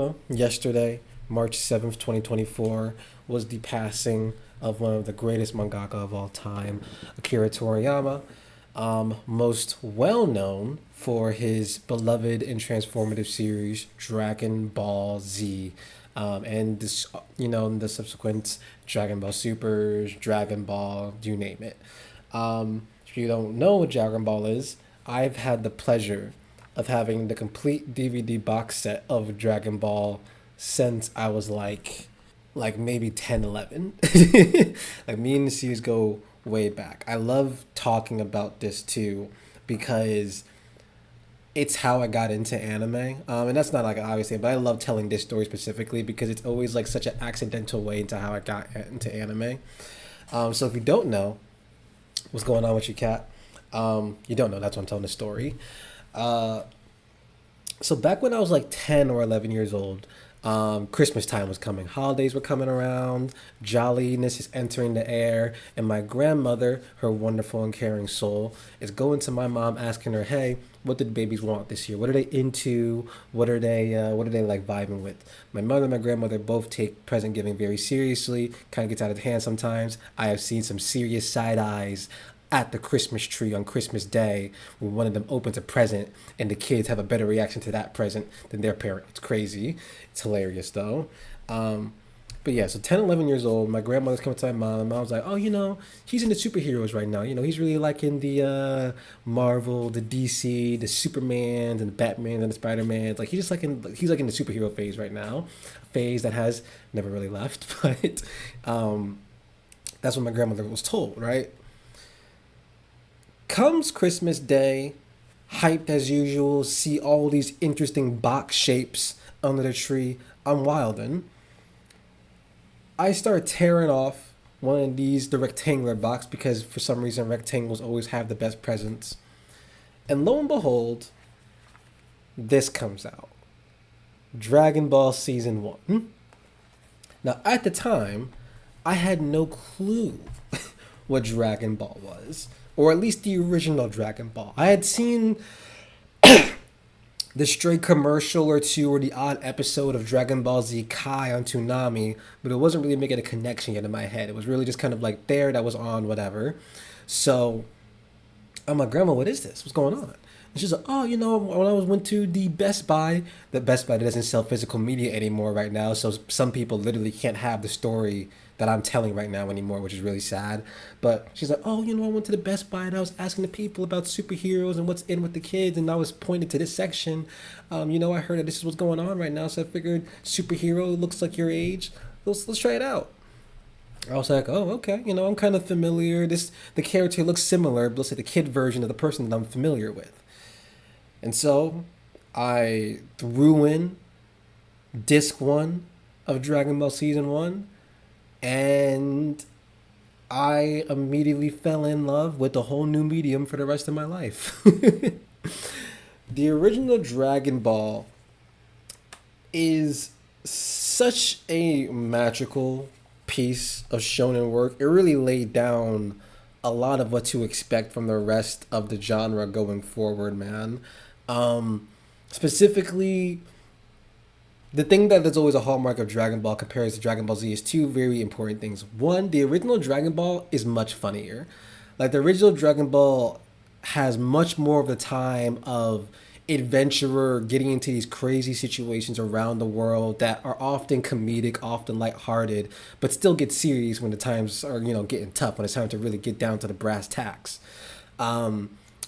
Toriyama, yesterday, March 7th, 2024, was the passing of one of the greatest mangaka of all time, Akira Toriyama. Most well known for his beloved and transformative series, Dragon Ball Z. And this, the subsequent Dragon Ball Supers, Dragon Ball, you name it. If you don't know what Dragon Ball is, I've had the pleasure of having the complete DVD box set of Dragon Ball since I was like maybe 10, 11. Like me and the series go way back. I love talking about this too because it's how I got into anime. And that's not like an obvious thing, but I love telling this story specifically because it's always like such an accidental way into how I got into anime. So if you don't know what's going on with you, cat, you don't know. That's why I'm telling the story. Uh, so back when I was like 10 or 11 years old, Christmas time was coming. Holidays were coming around. Jolliness is entering the air. And my grandmother, her wonderful and caring soul, is going to my mom asking her, hey, what did babies want this year? What are they into? What are they like vibing with? My mother and my grandmother both take present giving very seriously. Kind of gets out of hand sometimes. I have seen some serious side eyes at the Christmas tree on Christmas Day when one of them opens a present and the kids have a better reaction to that present than their parent. It's crazy. It's hilarious though. But yeah, so 10, 11 years old, my grandmother's coming to my mom, and mom's like, oh, he's into superheroes right now. He's really liking the Marvel, the DC, the Superman, and the Batman, and the Spider-Man. Like, he's like in the superhero phase right now, a phase that has never really left, but that's what my grandmother was told, right? Comes Christmas Day, hyped as usual, see all these interesting box shapes under the tree. I'm wildin'. I start tearing off one of the rectangular box because for some reason rectangles always have the best presents. And lo and behold, this comes out. Dragon Ball Season 1. Now at the time, I had no clue what Dragon Ball was. Or at least the original Dragon Ball. I had seen the stray commercial or two or the odd episode of Dragon Ball Z Kai on Toonami, but it wasn't really making a connection yet in my head. It was really just kind of like there, that was on, whatever. So I'm like, Grandma, what is this? What's going on? And she's like, oh, when I went to the Best Buy doesn't sell physical media anymore right now, so some people literally can't have the story that I'm telling right now anymore, which is really sad. But she's like, oh, I went to the Best Buy and I was asking the people about superheroes and what's in with the kids, and I was pointed to this section. I heard that this is what's going on right now, so I figured superhero looks like your age. Let's try it out. I was like, oh, okay. I'm kind of familiar. The character looks similar, but let's say the kid version of the person that I'm familiar with. And so I threw in disc 1 of Dragon Ball Season 1, and I immediately fell in love with a whole new medium for the rest of my life. The original Dragon Ball is such a magical piece of shonen work. It really laid down a lot of what to expect from the rest of the genre going forward, man. Specifically, the thing that's always a hallmark of Dragon Ball compared to Dragon Ball Z is two very important things. One, the original Dragon Ball is much funnier. Like, the original Dragon Ball has much more of the time of adventurer getting into these crazy situations around the world that are often comedic, often lighthearted, but still get serious when the times are, getting tough, when it's time to really get down to the brass tacks.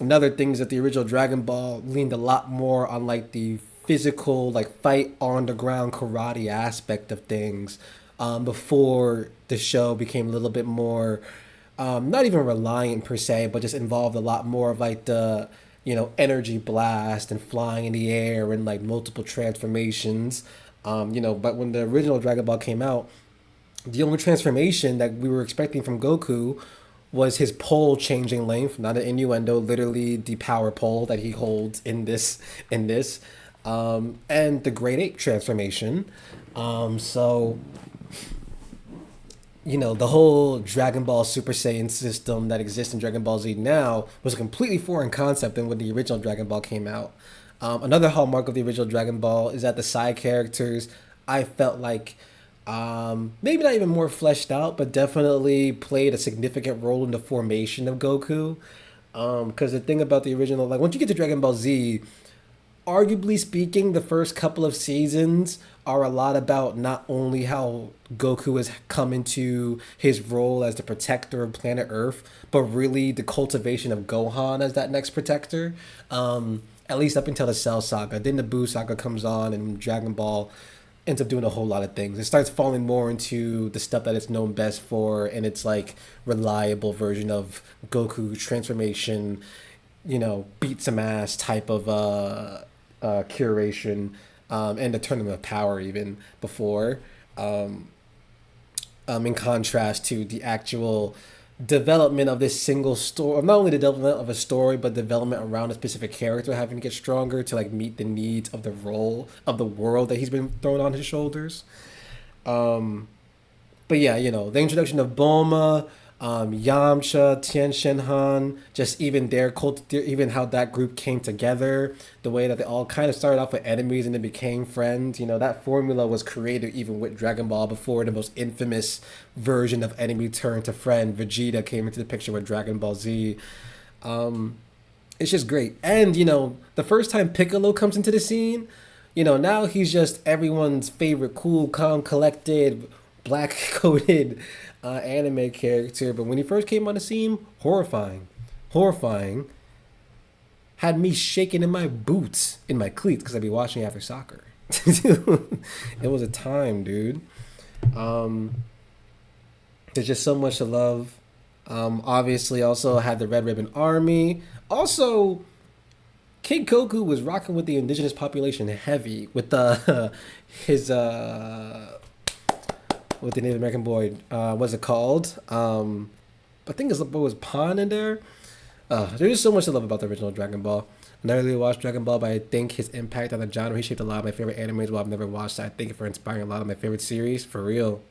Another thing is that the original Dragon Ball leaned a lot more on like the physical, like fight on the ground karate aspect of things, before the show became a little bit more, not even reliant per se, but just involved a lot more of like the, energy blast and flying in the air and like multiple transformations. But when the original Dragon Ball came out, the only transformation that we were expecting from Goku was his pole changing length, not an innuendo, literally the power pole that he holds in this, and the Great Ape transformation. So the whole Dragon Ball Super Saiyan system that exists in Dragon Ball Z now was a completely foreign concept than when the original Dragon Ball came out. Another hallmark of the original Dragon Ball is that the side characters, I felt like, maybe not even more fleshed out, but definitely played a significant role in the formation of Goku. Because the thing about the original, like once you get to Dragon Ball Z, arguably speaking, the first couple of seasons are a lot about not only how Goku has come into his role as the protector of planet Earth, but really the cultivation of Gohan as that next protector. At least up until the Cell Saga. Then the Buu Saga comes on, and Dragon Ball ends up doing a whole lot of things. It starts falling more into the stuff that it's known best for, and it's like reliable version of Goku transformation, beat some ass type of curation, and the tournament of power even before. In contrast to the actual development of this single story, not only the development of a story, but development around a specific character having to get stronger to like meet the needs of the role of the world that he's been thrown on his shoulders. But yeah, the introduction of Bulma, Yamcha, Tien Shinhan, just even their cult, even how that group came together, the way that they all kind of started off with enemies and then became friends. That formula was created even with Dragon Ball before the most infamous version of enemy turned to friend, Vegeta, came into the picture with Dragon Ball Z. It's just great. And, the first time Piccolo comes into the scene, now he's just everyone's favorite cool, calm, collected, black coated anime character. But when he first came on the scene, horrifying, had me shaking in my boots, in my cleats, because I'd be watching after soccer. It was a time, dude. There's just so much to love. Obviously, also had the Red Ribbon Army. Also, Kid Goku was rocking with the indigenous population heavy with his with the Native American boy. What's it called? I think it was Pan in there. There's just so much to love about the original Dragon Ball. I never really watched Dragon Ball, but I think his impact on the genre, he shaped a lot of my favorite animes. Well, I've never watched it. I think for inspiring a lot of my favorite series, for real.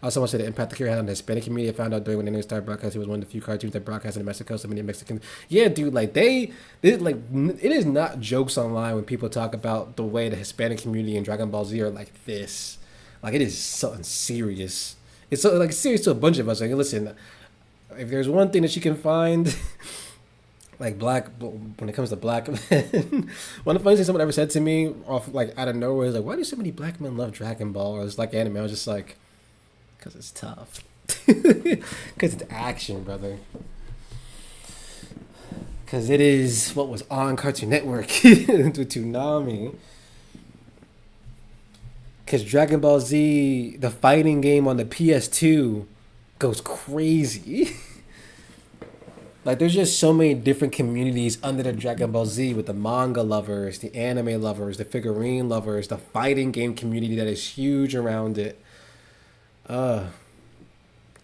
I also want to say the impact Akira had on the Hispanic community. I found out during when they started broadcasting, he was one of the few cartoons that broadcast in Mexico. So many Mexicans. Yeah, dude, like they like it is not jokes online when people talk about the way the Hispanic community in Dragon Ball Z are like this. Like it is something serious. It's so like serious to a bunch of us. Like, listen, if there's one thing that you can find, like when it comes to black men, one of the funniest things someone ever said to me off like out of nowhere is like, why do so many black men love Dragon Ball? Or it's like anime. I was just like, because it's tough. Because it's action, brother. Because it is what was on Cartoon Network with Toonami. Because Dragon Ball Z, the fighting game on the PS2, goes crazy. Like, there's just so many different communities under the Dragon Ball Z with the manga lovers, the anime lovers, the figurine lovers, the fighting game community that is huge around it.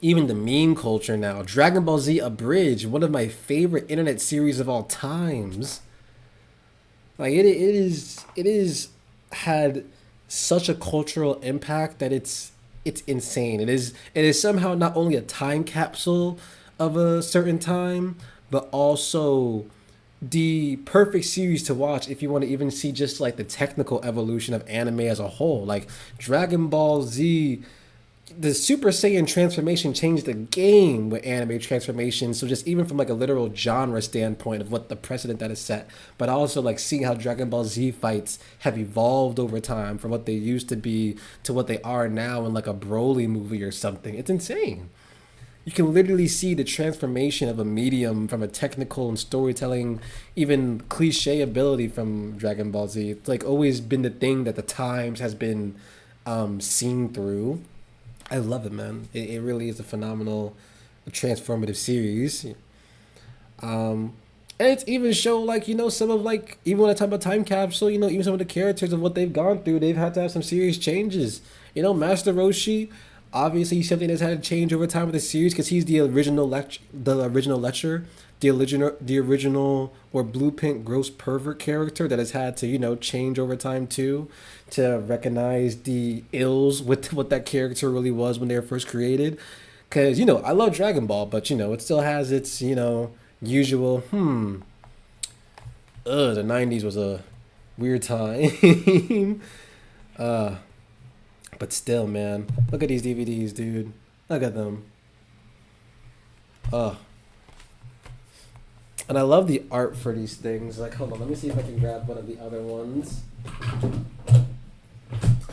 Even the meme culture now. Dragon Ball Z Abridged, one of my favorite internet series of all times. Like, it is had such a cultural impact that it's insane. It is somehow not only a time capsule of a certain time, but also the perfect series to watch if you want to even see just like the technical evolution of anime as a whole. Like Dragon Ball Z, the Super Saiyan transformation changed the game with anime transformation. So just even from like a literal genre standpoint of what the precedent that is set, but also like seeing how Dragon Ball Z fights have evolved over time from what they used to be to what they are now in like a Broly movie or something. It's insane. You can literally see the transformation of a medium from a technical and storytelling, even cliche ability from Dragon Ball Z. It's like always been the thing that the Times has been seen through. I love it, man. It really is a phenomenal, transformative series. And it's even show like, some of like, even when I talk about time capsule, even some of the characters of what they've gone through, they've had to have some serious changes. Master Roshi, obviously something that's had to change over time with the series because he's the original lecturer, the original or blueprint gross pervert character that has had to change over time too, to recognize the ills with what that character really was when they were first created. Because I love Dragon Ball, but it still has its usual the 90s was a Weird time. uh, but still, man, look at these DVDs, dude. Look at them. Uh, and I love the art for these things. Like, hold on, let me see if I can grab one of the other ones.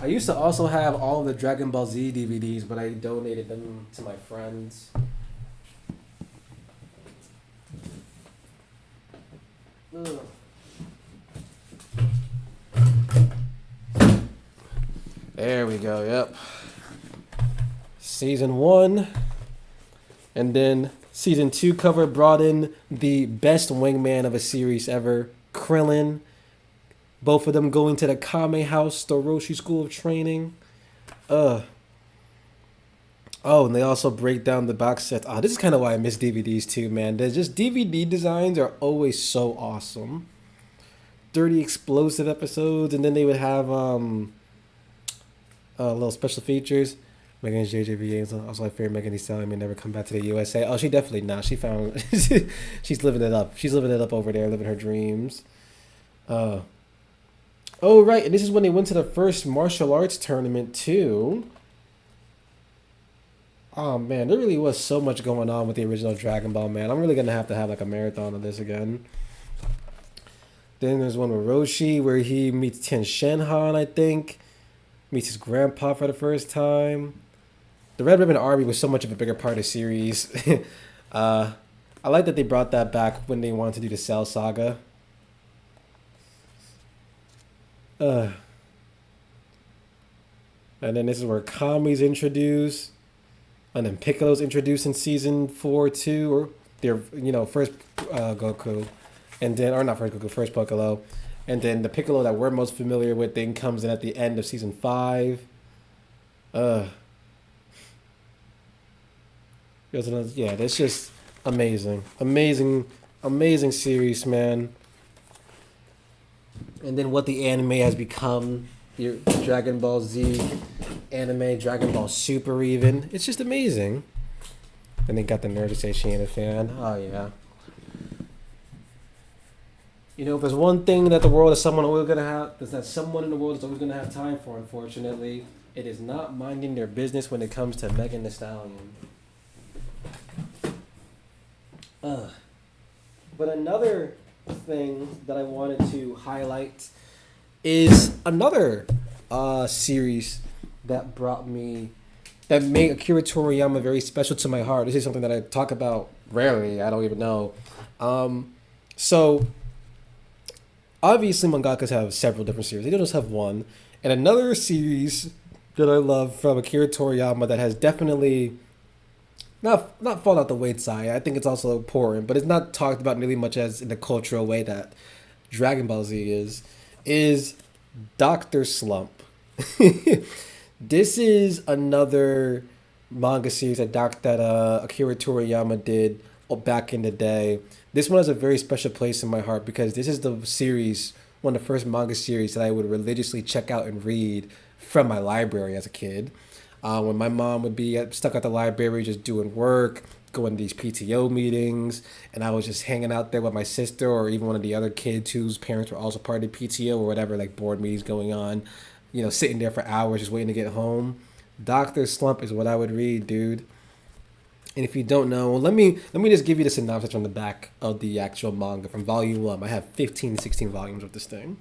I used to also have all of the Dragon Ball Z DVDs, but I donated them to my friends. Ugh. There we go, yep. Season 1. And then Season 2 cover brought in the best wingman of a series ever, Krillin. Both of them going to the Kame House, the Roshi School of Training. Oh, and they also break down the box sets. This is kind of why I miss DVDs too, man. There's just DVD designs are always so awesome. 30 explosive episodes, and then they would have little special features. Megan JJV is also my favorite. Megan Thee Stallion may never come back to the USA. Oh, she definitely not. She found she's living it up. She's living it up over there, living her dreams. Oh right, and this is when they went to the first martial arts tournament too. Oh man, there really was so much going on with the original Dragon Ball, man. I'm really gonna have to have like a marathon of this again. Then there's one with Roshi where he meets Tien Shenhan, I think. Meets his grandpa for the first time. The Red Ribbon Army was so much of a bigger part of the series. I like that they brought that back when they wanted to do the Cell Saga. And then this is where Kami's introduced. And then Piccolo's introduced in season 4 too. Or their, first Goku. And then, or not first Goku, first Piccolo. And then the Piccolo that we're most familiar with then comes in at the end of season 5. Yeah, that's just amazing. Amazing series, man. And then what the anime has become, your Dragon Ball Z anime, Dragon Ball Super even. It's just amazing. And they got the nerd to say she ain't a fan. Oh, yeah. If there's one thing that the world is someone always gonna have, there's that someone in the world is always gonna have time for, unfortunately. It is not minding their business when it comes to Megan Thee Stallion. But another thing that I wanted to highlight is another series that made Akira Toriyama very special to my heart. This is something that I talk about rarely. I don't even know. So obviously mangakas have several different series. They don't just have one. And another series that I love from Akira Toriyama that has definitely not fallen out the wayside. I think it's also important, but it's not talked about nearly much as in the cultural way that Dragon Ball Z is Dr. Slump. This is another manga series that Akira Toriyama did back in the day. This one has a very special place in my heart because this is the series, one of the first manga series that I would religiously check out and read from my library as a kid. When my mom would be stuck at the library just doing work, going to these PTO meetings, and I was just hanging out there with my sister or even one of the other kids whose parents were also part of the PTO or whatever, like board meetings going on, sitting there for hours just waiting to get home. Dr. Slump is what I would read, dude. And if you don't know, let me just give you the synopsis from the back of the actual manga from volume 1. I have 15, 16 volumes of this thing.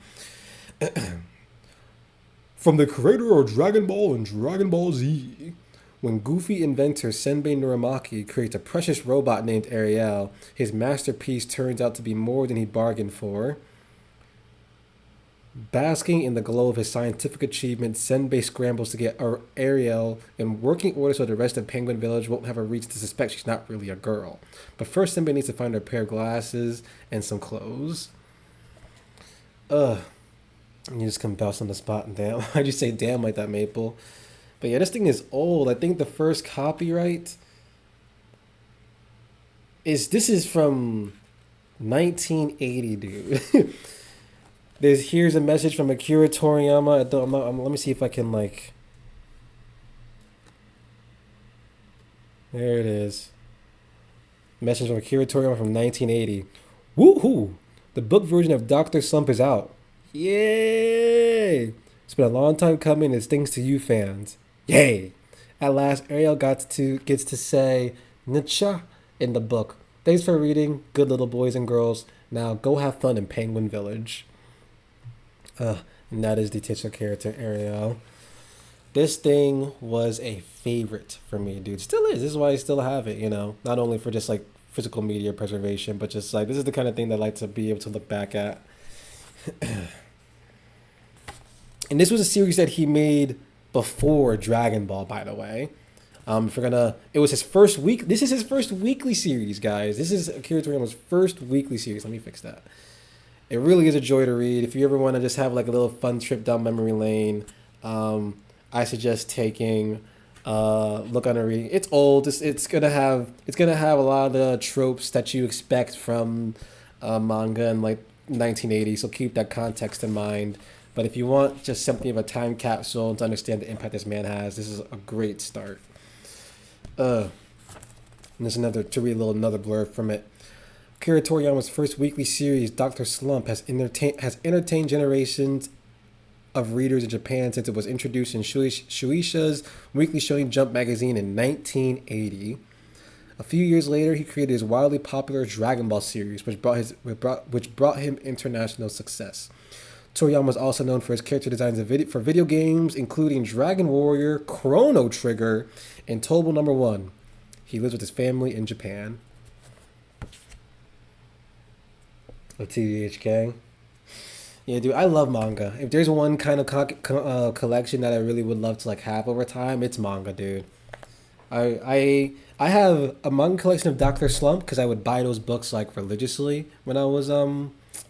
From the creator of Dragon Ball and Dragon Ball Z, when goofy inventor Senbei Nuramaki creates a precious robot named Ariel, his masterpiece turns out to be more than he bargained for. Basking in the glow of his scientific achievement, Senbei scrambles to get Ariel in working order so the rest of Penguin Village won't have a reason to suspect she's not really a girl. But first, Senbei needs to find her a pair of glasses and some clothes. You just convulse on the spot and damn. Why'd you say damn like that, Maple? But yeah, this thing is old. I think the first copyright this is from 1980, dude. Here's a message from Akira Toriyama. Let me see if I can there it is. Message from Akira Toriyama from 1980. Woohoo! The book version of Dr. Slump is out. Yay! It's been a long time coming. It's thanks to you fans. Yay! At last, Ariel gets to say Nicha in the book. Thanks for reading, good little boys and girls. Now go have fun in Penguin Village. And that is the titular character Ariel. This thing was a favorite for me, dude. Still is. This is why I still have it. Not only for just like physical media preservation, but just like this is the kind of thing that I like to be able to look back at. And this was a series that he made before Dragon Ball, by the way. It was his first week. This is his first weekly series, guys. This is Akira Toriyama's first weekly series. Let me fix that. It really is a joy to read. If you ever want to just have like a little fun trip down memory lane, I suggest taking look on a reading. It's old. It's gonna have a lot of the tropes that you expect from manga in like 1980. So keep that context in mind. But if you want just something of a time capsule to understand the impact this man has, this is a great start. And there's another blurb from it. Akira Toriyama's first weekly series, Dr. Slump, has entertained generations of readers in Japan since it was introduced in Shueisha's Weekly Shonen Jump magazine in 1980. A few years later, he created his wildly popular Dragon Ball series, which brought him international success. Toriyama was also known for his character designs for video games, including Dragon Warrior, Chrono Trigger, and Total Number 1. He lives with his family in Japan. TVHK. Yeah, dude, I love manga. If there's one kind of collection that I really would love to like have over time, it's manga, dude. I have a manga collection of Dr. Slump because I would buy those books like religiously when I was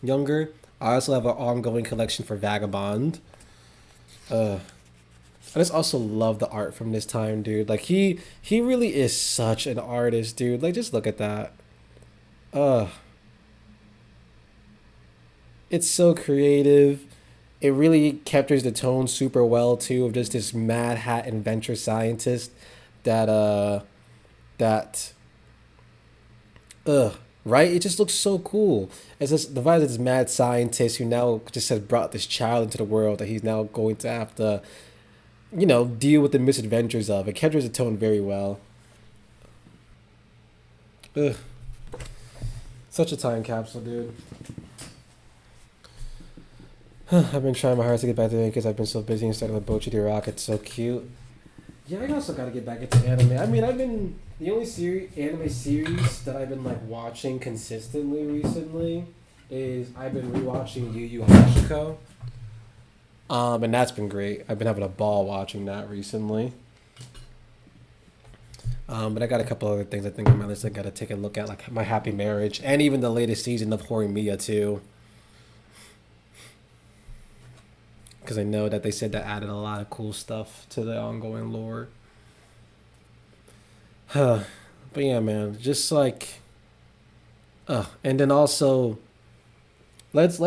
younger. I also have an ongoing collection for Vagabond. I just also love the art from this time, dude. Like he really is such an artist, dude. Like just look at that. It's so creative. It really captures the tone super well too of just this mad hat adventure scientist that right? It just looks so cool. It's just the vibe of this mad scientist who now just has brought this child into the world that he's now going to have to, deal with the misadventures of. It captures the tone very well. Ugh. Such a time capsule, dude. I've been trying my hardest to get back to it because I've been so busy and started with Bochi the Rock. It's so cute. Yeah, I also got to get back into anime. I mean, the only anime series that I've been like watching consistently recently is I've been rewatching Yu Yu Hakusho. And that's been great. I've been having a ball watching that recently. But I got a couple other things I think on my list I got to take a look at, like My Happy Marriage and even the latest season of Horimiya too. Because I know that they said that added a lot of cool stuff to the ongoing lore. But yeah, man, just like, and then also, let's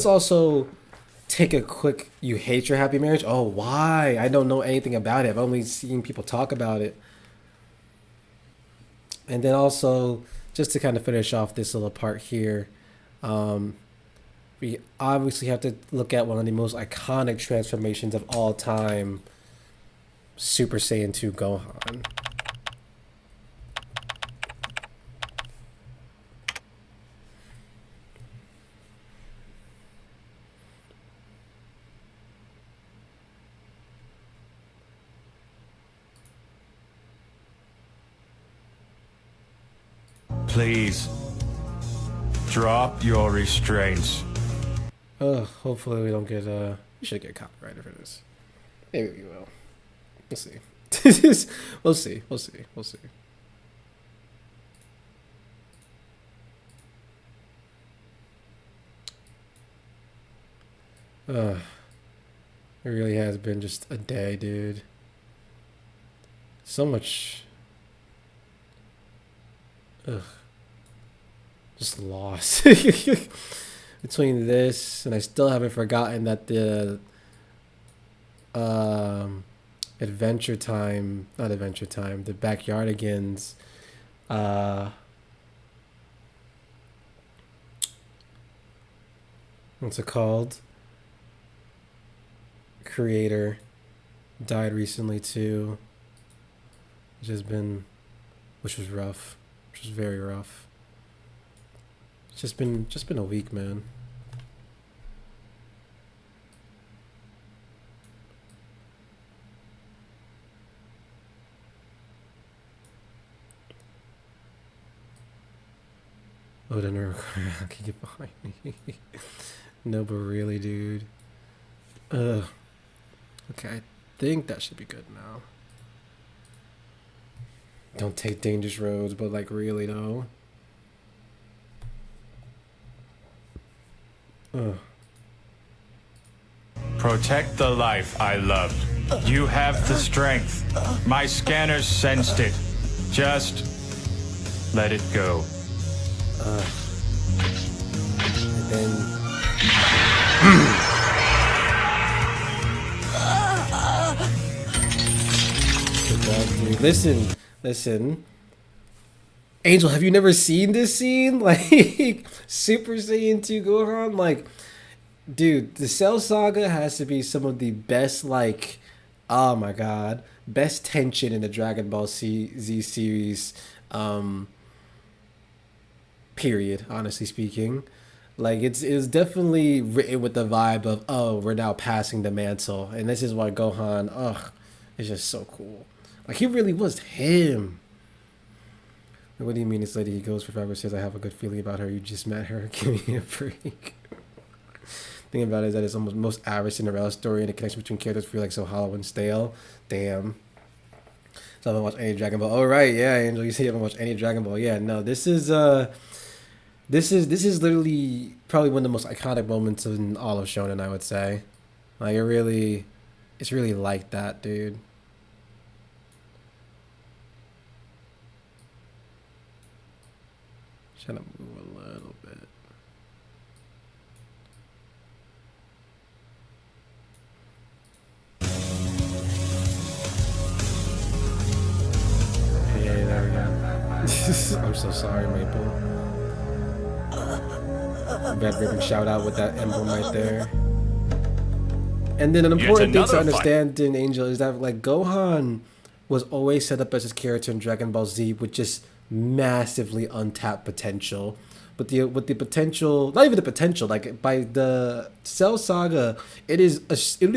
also take a quick. You hate your happy marriage? Oh, why? I don't know anything about it. I've only seen people talk about it. And then also, just to kind of finish off this little part here, we obviously have to look at one of the most iconic transformations of all time, Super Saiyan 2 Gohan. Please, drop your restraints. Hopefully we don't get we should get copyrighted for this. Maybe we will. We'll see. We'll see. It really has been just a day, dude. So much. Just lost. Between this and I still haven't forgotten that the the Backyardigans what's it called? creator died recently too. Which was rough, which was very rough. It's just been a week, man. Oh, the nerve. How can you get behind me? No, but really, dude. Ugh. Okay, I think that should be good now. Don't take dangerous roads, but like really though. Ugh. Protect the life I loved. You have the strength. My scanners sensed it. Just let it go. And then good job, dude. Listen. Angel, have you never seen this scene? Like Super Saiyan 2 Gohan? Like, dude, the Cell Saga has to be some of the best, like, oh my god, best tension in the Dragon Ball Z series, period, honestly speaking. Like, it's definitely written with the vibe of, oh, we're now passing the mantle. And this is why Gohan, ugh, is just so cool. Like, he really was him. What do you mean this lady he goes for forever says I have a good feeling about her? You just met her. Give me a break. Thing about it is that it's almost most average Cinderella story and the connection between characters feel like so hollow and stale. Damn. So I haven't watched any Dragon Ball. Oh right, yeah, Angel, you say you haven't watched any Dragon Ball. Yeah, no, this is literally probably one of the most iconic moments in all of Shonen, I would say. Like it's really like that, dude. Trying to move a little bit. Hey, there we go. I'm so sorry, Maple. Red Ribbon shout out with that emblem right there. And then an important thing to understand in Angel is that like Gohan was always set up as his character in Dragon Ball Z with just massively untapped potential. But with the potential, not even the potential, like by the Cell Saga, it is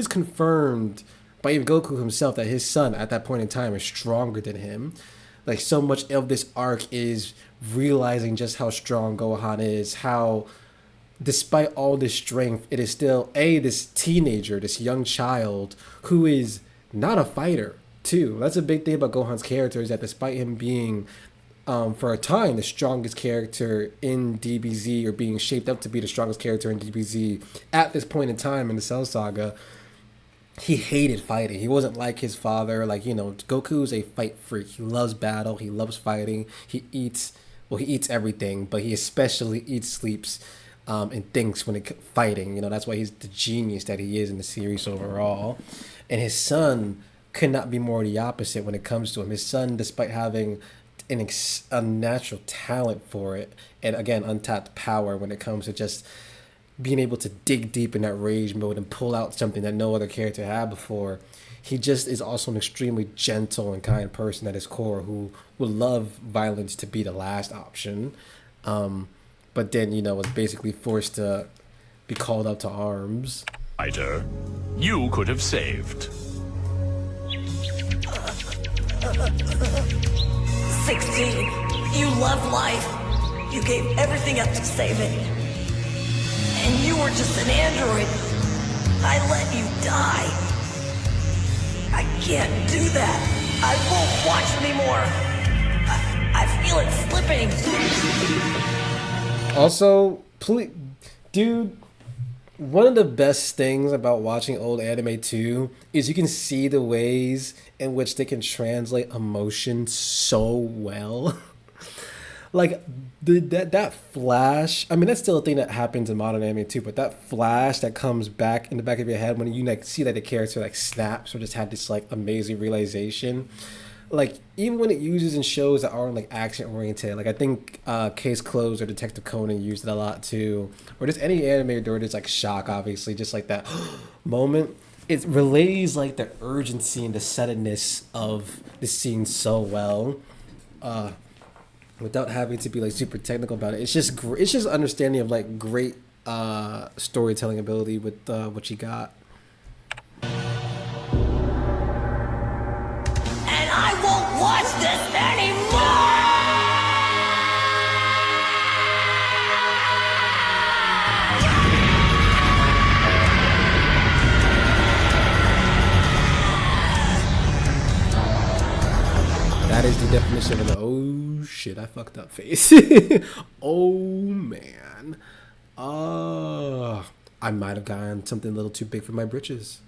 confirmed by even Goku himself that his son at that point in time is stronger than him. Like so much of this arc is realizing just how strong Gohan is, how despite all this strength, it is still this teenager, this young child who is not a fighter too. That's a big thing about Gohan's character is that despite him being for a time the strongest character in DBZ, or being shaped up to be the strongest character in DBZ at this point in time in the Cell Saga, he hated fighting. He wasn't like his father. Like, you know, Goku's a fight freak. He loves battle. He loves fighting. He eats everything, but he especially eats, sleeps, and thinks when it fighting. You know, that's why he's the genius that he is in the series overall. And his son could not be more the opposite when it comes to him. His son, despite having a natural talent for it, and again, untapped power when it comes to just being able to dig deep in that rage mode and pull out something that no other character had before. He just is also an extremely gentle and kind person at his core who would love violence to be the last option. But then, you know, was basically forced to be called up to arms. Fighter, you could have saved. 16. You loved life. You gave everything up to save it. And you were just an android. I let you die. I can't do that. I won't watch anymore. I feel it slipping. Also, please, dude, one of the best things about watching old anime too is you can see the ways in which they can translate emotion so well. Like that flash, I mean that's still a thing that happens in modern anime too, but that flash that comes back in the back of your head when you like see that the character like snaps or just had this like amazing realization, like even when it uses in shows that aren't like action oriented, like I think Case Closed or Detective Conan used it a lot too, or just any anime where there's like shock, obviously, just like that moment. it relays like the urgency and the suddenness of the scene so well, without having to be like super technical about it. It's just it's just understanding of like great storytelling ability with what you got. And I won't watch this anymore! That is the definition of an oh shit, I fucked up face. Oh man. I might have gotten something a little too big for my britches.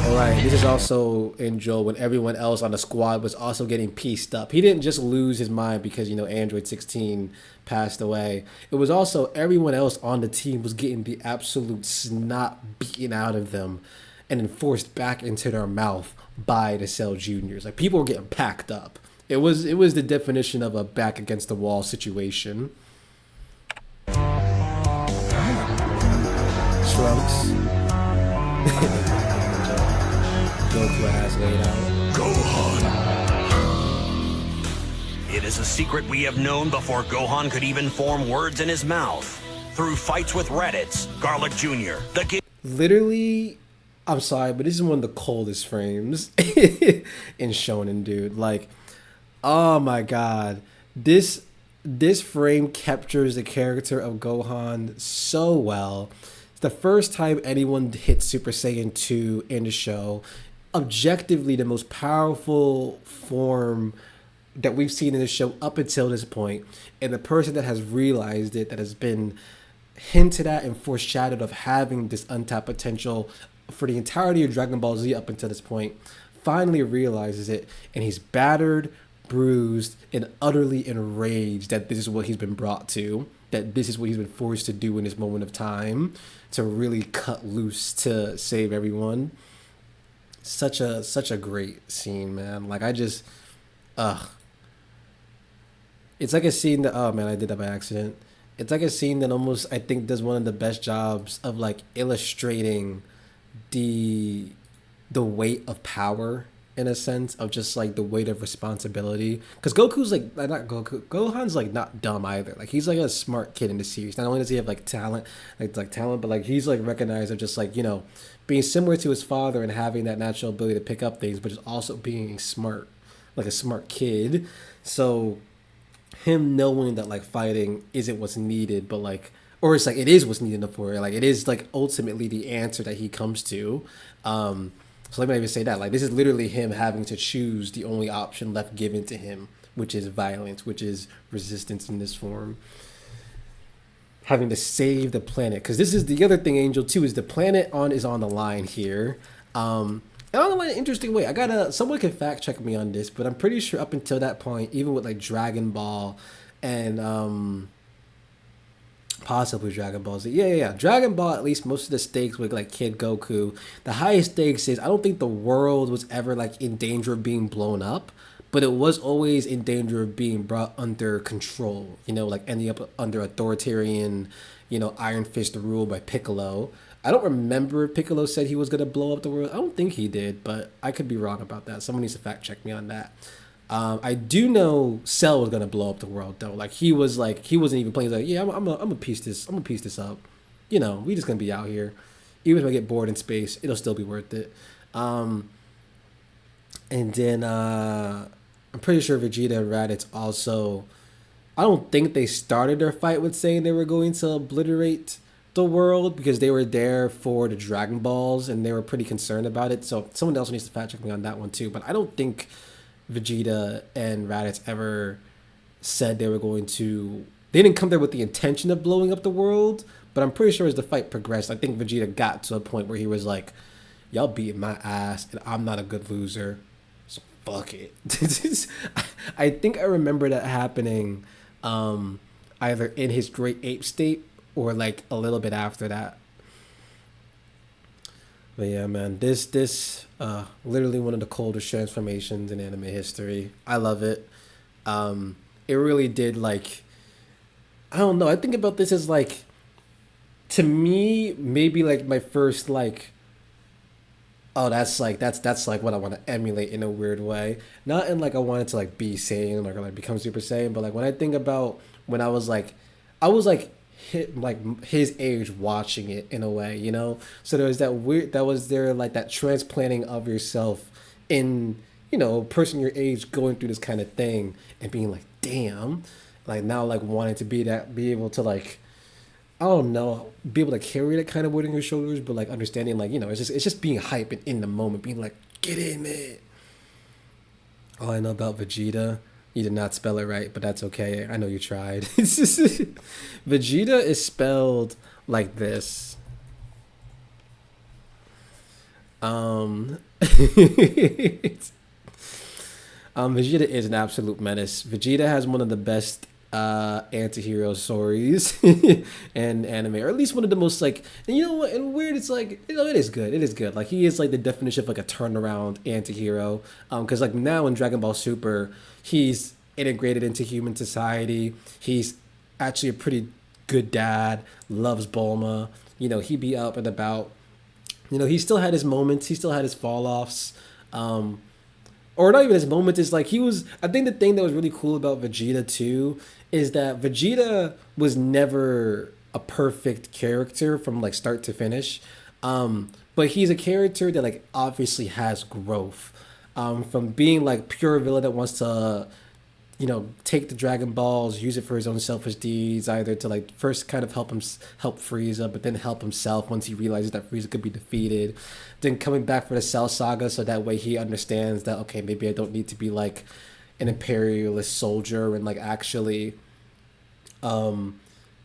Alright, this is also in Joel when everyone else on the squad was also getting pieced up. He didn't just lose his mind because, you know, Android 16 passed away. It was also everyone else on the team was getting the absolute snot beaten out of them and then forced back into their mouth by the Cell Juniors. Like, people were getting packed up. It was the definition of a back against the wall situation. Trunks. Goku ass laid out. Gohan. It is a secret we have known before Gohan could even form words in his mouth. Through fights with Raditz, Garlic Jr., the kid. Literally, I'm sorry, but this is one of the coldest frames in Shonen, dude. Like, oh my god, this frame captures the character of Gohan so well. It's the first time anyone hit Super Saiyan 2 in the show. Objectively, the most powerful form that we've seen in the show up until this point, and the person that has realized it, that has been hinted at and foreshadowed of having this untapped potential for the entirety of Dragon Ball Z up until this point, finally realizes it, and he's battered, bruised, and utterly enraged that this is what he's been brought to, that this is what he's been forced to do in this moment of time, to really cut loose to save everyone. Such a great scene, man. Like, I just it's like a scene that, oh man, I did that by accident. It's like a scene that almost, I think, does one of the best jobs of like illustrating the weight of power, in a sense, of just like the weight of responsibility. Because Goku's like, not Goku, Gohan's like not dumb either. Like, he's like a smart kid in the series. Not only does he have like talent, but like he's like recognized of just like, you know, being similar to his father and having that natural ability to pick up things, but just also being smart, like a smart kid. So him knowing that like fighting isn't what's needed, but like, or it's like it is what's needed for it. Like, it is like ultimately the answer that he comes to. So let me not even say that. Like, this is literally him having to choose the only option left given to him, which is violence, which is resistance in this form. Having to save the planet, because this is the other thing, Angel, too, is the planet is on the line here. And on the line in an interesting way. Someone can fact check me on this, but I'm pretty sure up until that point, even with like Dragon Ball and possibly Dragon Ball Z. Yeah. Dragon Ball, at least most of the stakes with like Kid Goku, the highest stakes is I don't think the world was ever like in danger of being blown up, but it was always in danger of being brought under control, you know, like ending up under authoritarian, you know, Iron Fist rule by Piccolo. I don't remember if Piccolo said he was going to blow up the world. I don't think he did, but I could be wrong about that. Someone needs to fact check me on that. I do know Cell was gonna blow up the world though. Like, he wasn't even playing. He's like, yeah, I'm gonna piece this up. You know, we just gonna be out here. Even if I get bored in space, it'll still be worth it. And then I'm pretty sure Vegeta and Raditz also. I don't think they started their fight with saying they were going to obliterate the world, because they were there for the Dragon Balls and they were pretty concerned about it. So someone else needs to fact check me on that one too. But I don't think Vegeta and Raditz ever said they were going to. They didn't come there with the intention of blowing up the world, but I'm pretty sure as the fight progressed, I think Vegeta got to a point where he was like, y'all beating my ass and I'm not a good loser, so fuck it. I think I remember that happening either in his Great Ape state or like a little bit after that. But yeah, man, this literally one of the coldest transformations in anime history. I love it. It really did, like, I don't know. I think about this as like to me, maybe like my first like, oh, that's like what I want to emulate in a weird way. Not in like I wanted to like be Saiyan or like become Super Saiyan, but like when I think about when I was like hit like his age watching it in a way, you know. So there was that weird that was there like that transplanting of yourself in, you know, a person your age going through this kind of thing and being like, damn, like now like wanting to be that, be able to like, I don't know, be able to carry that kind of weight on your shoulders, but like understanding, like, you know, it's just being hype and in the moment, being like, get in it. All I know about Vegeta, you did not spell it right, but that's okay. I know you tried. It's just, Vegeta is spelled like this. Vegeta is an absolute menace. Vegeta has one of the best anti-hero stories and anime, or at least one of the most like, and you know what, and weird, it's like, you know, it is good, it is good, like he is like the definition of like a turnaround anti-hero, because like now in Dragon Ball Super he's integrated into human society, he's actually a pretty good dad, loves Bulma, you know, he be up and about, you know, he still had his moments, he still had his fall offs, or not even his moments, is like he was, I think the thing that was really cool about Vegeta too is that Vegeta was never a perfect character from like start to finish, but he's a character that like obviously has growth, from being like pure villain that wants to, you know, take the Dragon Balls, use it for his own selfish deeds, either to like first kind of help Frieza, but then help himself once he realizes that Frieza could be defeated. Then coming back for the Cell Saga, so that way he understands that, okay, maybe I don't need to be like an imperialist soldier and like actually, you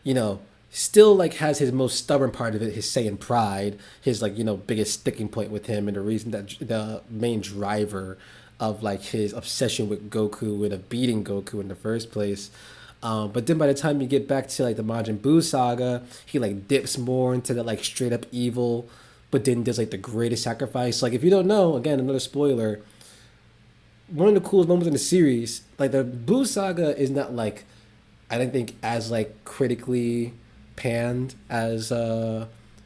know, still like has his most stubborn part of it, his Saiyan pride, his like, you know, biggest sticking point with him, and the reason that the main driver of like his obsession with Goku and of beating Goku in the first place. But then by the time you get back to like the Majin Buu saga, he like dips more into that like straight up evil, but then does like the greatest sacrifice. Like if you don't know, again, another spoiler, one of the coolest moments in the series, like the Buu saga is not like, I don't think as like critically panned as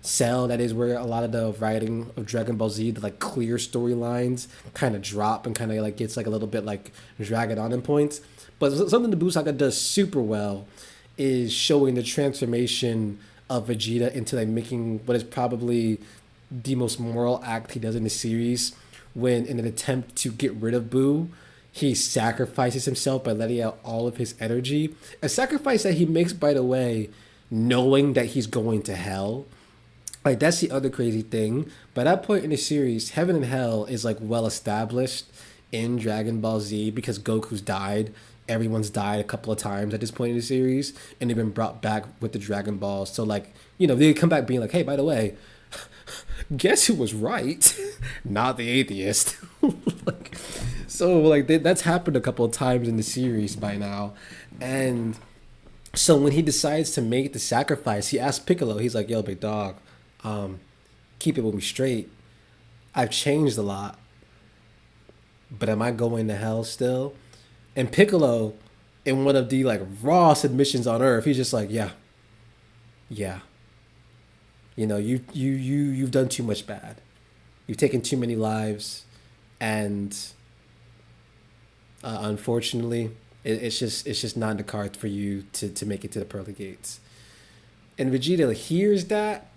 Cell. That is where a lot of the writing of Dragon Ball Z, the like clear storylines kind of drop and kind of like gets like a little bit like dragging on in points. But something the Buu saga does super well is showing the transformation of Vegeta into like making what is probably the most moral act he does in the series, when in an attempt to get rid of Buu, he sacrifices himself by letting out all of his energy. A sacrifice that he makes, by the way, knowing that he's going to hell. Like that's the other crazy thing. By that point in the series, heaven and hell is like well established in Dragon Ball Z because Goku's died. Everyone's died a couple of times at this point in the series, and they've been brought back with the Dragon Balls. So like, you know, they come back being like, hey, by the way, guess who was right? Not the atheist. Like, so like that's happened a couple of times in the series by now. And so when he decides to make the sacrifice, he asks Piccolo, he's like, yo, big dog, keep it with me straight. I've changed a lot, but am I going to hell still? And Piccolo, in one of the like raw submissions on Earth, he's just like, yeah. You know, you've done too much bad. You've taken too many lives, and unfortunately, it's just not in the cards for you to make it to the pearly gates. And Vegeta hears that,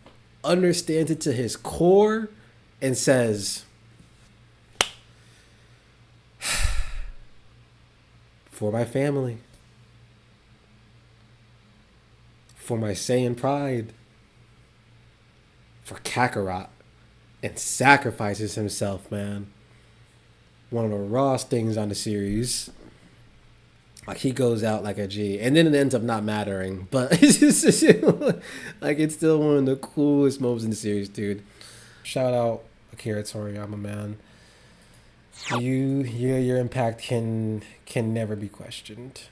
understands it to his core, and says, for my family, for my Saiyan pride, for Kakarot, and sacrifices himself, man. One of the rawest things on the series. Like, he goes out like a G. And then it ends up not mattering. But it's just, like, it's still one of the coolest moments in the series, dude. Shout out Akira Toriyama, man. Your impact can never be questioned.